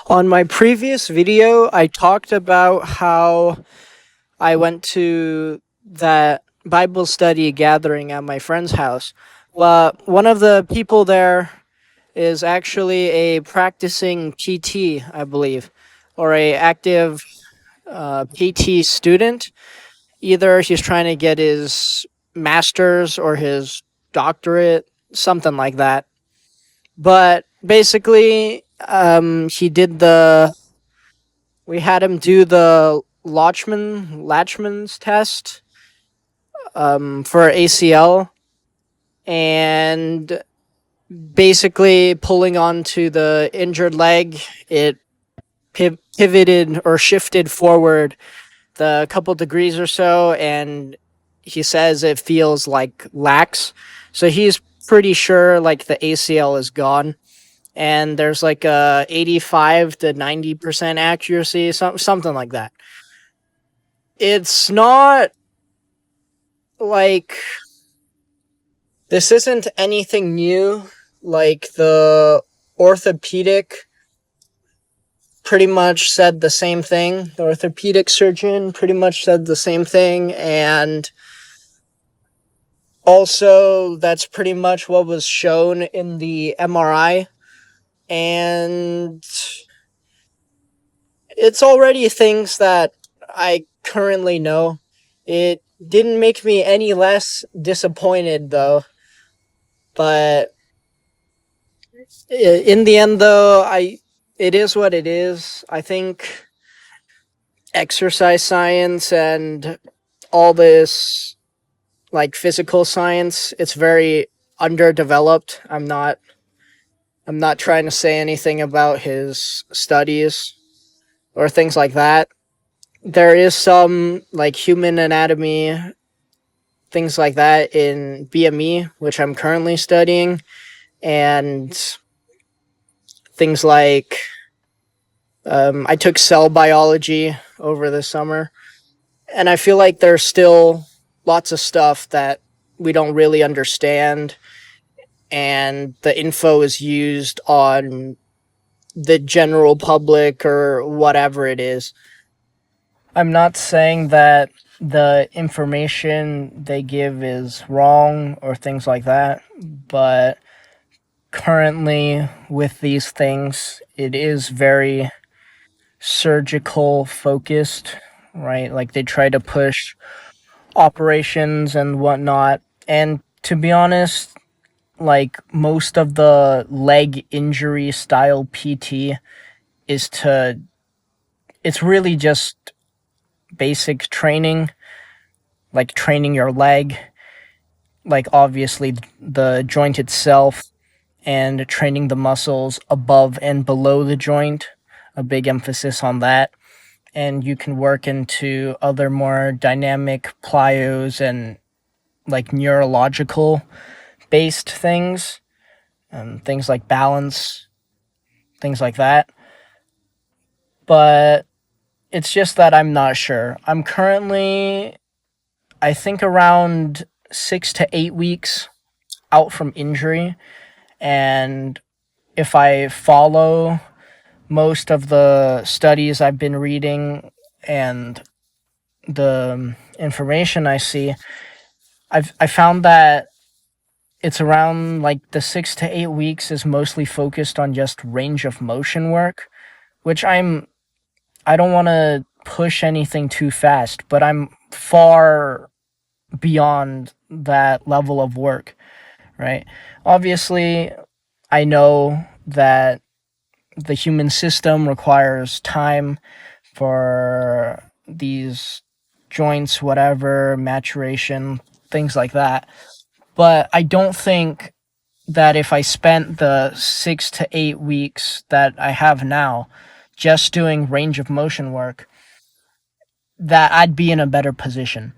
On my previous video, I talked about how I went to that Bible study gathering at my friend's house. Well, one of the people there is actually a practicing PT, I believe, or a active PT student. Either he's trying to get his master's or his doctorate, something like that. But basically, he did the we had him do the Latchman's test for ACL, and basically pulling onto the injured leg, it pivoted or shifted forward the couple degrees or so, and he says it feels like lax. So he's pretty sure like the ACL is gone. And there's like a 85 to 90% accuracy, something like that. It's not like this isn't anything new. Like the orthopedic pretty much said the same thing. The orthopedic surgeon pretty much said the same thing. And also, that's pretty much what was shown in the MRI. And it's already things that I currently know. It didn't make me any less disappointed, though. But in the end, though, it is what it is. I think exercise science and all this like physical science, it's very underdeveloped. I'm not trying to say anything about his studies or things like that. There is some like human anatomy, things like that in BME, which I'm currently studying, and things like I took cell biology over the summer, and I feel like there's still lots of stuff that we don't really understand, and the info is used on the general public or whatever it is. I'm not saying that the information they give is wrong or things like that, but currently with these things, it is very surgical focused, right? Like they try to push operations and whatnot. And to be honest, like most of the leg injury style PT is to, it's really just basic training, like training your leg, like obviously the joint itself, and training the muscles above and below the joint, a big emphasis on that. And you can work into other more dynamic plyos and like neurological based things, and things like balance, things like that. But it's just that I'm not sure. I'm currently, I think, around 6 to 8 weeks out from injury. And if I follow most of the studies I've been reading and the information I see, I found that it's around like the 6 to 8 weeks is mostly focused on just range of motion work, which I don't want to push anything too fast, but I'm far beyond that level of work, right? Obviously, I know that the human system requires time for these joints, whatever, maturation, things like that. But I don't think that if I spent the 6 to 8 weeks that I have now just doing range of motion work, that I'd be in a better position.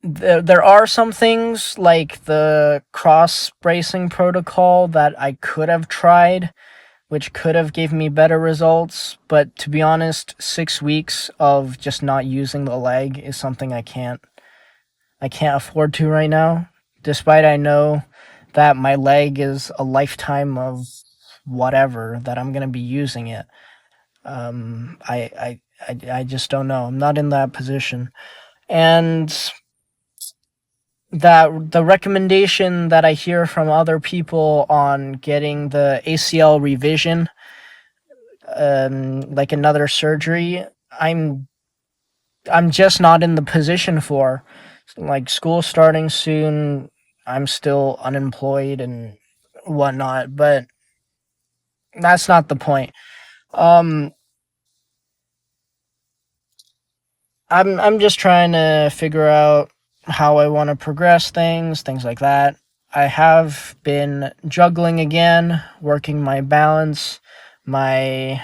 There are some things like the cross bracing protocol that I could have tried, which could have gave me better results. But to be honest, 6 weeks of just not using the leg is something I can't afford to right now. Despite I know that my leg is a lifetime of whatever that I'm going to be using it. I just don't know. I'm not in that position. And that the recommendation that I hear from other people on getting the ACL revision, like another surgery, I'm I'm just not in the position for. Like school starting soon, I'm still unemployed and whatnot, but that's not the point. Um, I'm just trying to figure out how I want to progress things like that. I have been juggling again, working my balance. My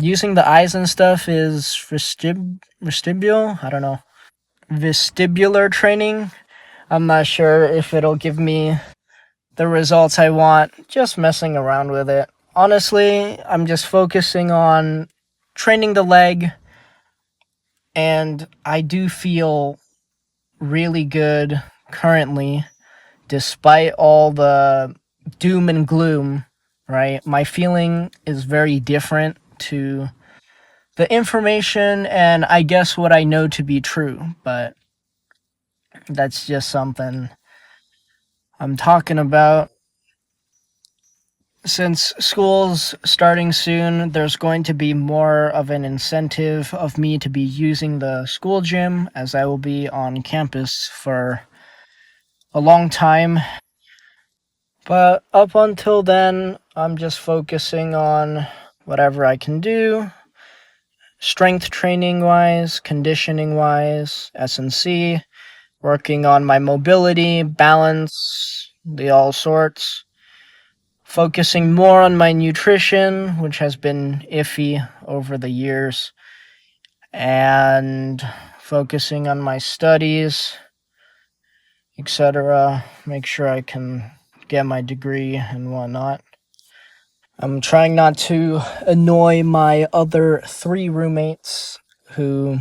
using the eyes and stuff is vestibular. I don't know, vestibular training. I'm not sure if it'll give me the results I want. Just messing around with it. Honestly, I'm just focusing on training the leg, and I do feel really good currently, despite all the doom and gloom, right? My feeling is very different to the information and I guess what I know to be true, but that's just something I'm talking about. Since school's starting soon, there's going to be more of an incentive of me to be using the school gym as I will be on campus for a long time. But up until then, I'm just focusing on whatever I can do, strength training wise, conditioning wise, S&C, working on my mobility, balance, the all sorts, focusing more on my nutrition, which has been iffy over the years, and focusing on my studies, etc. Make sure I can get my degree and whatnot. I'm trying not to annoy my other three roommates who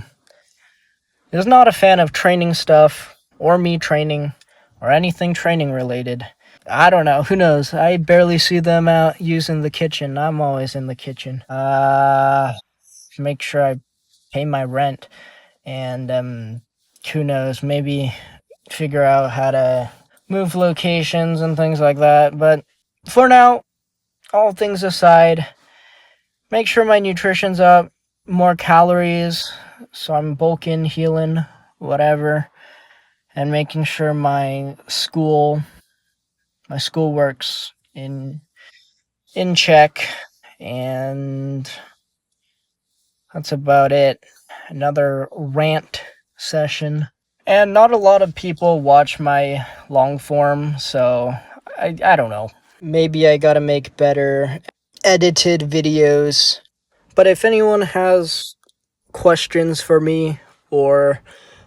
is not a fan of training stuff or me training or anything training related. I don't know. Who knows? I barely see them out using the kitchen. I'm always in the kitchen. Make sure I pay my rent and who knows? Maybe figure out how to move locations and things like that. But for now, all things aside, make sure my nutrition's up, more calories, so I'm bulking, healing, whatever, and making sure my school works in check, and that's about it. Another rant session. And not a lot of people watch my long form, so I don't know. Maybe I gotta make better edited videos. But if anyone has questions for me, or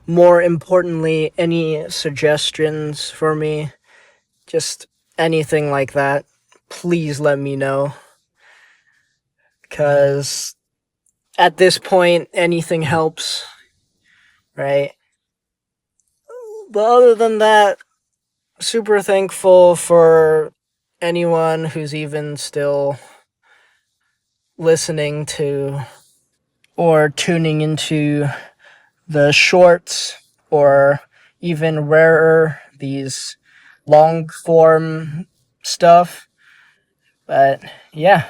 more importantly, any suggestions for me, just anything like that, please let me know. Because at this point, anything helps, right? But other than that, super thankful for anyone who's even still listening to or tuning into the shorts, or even rarer, these long form stuff. But yeah,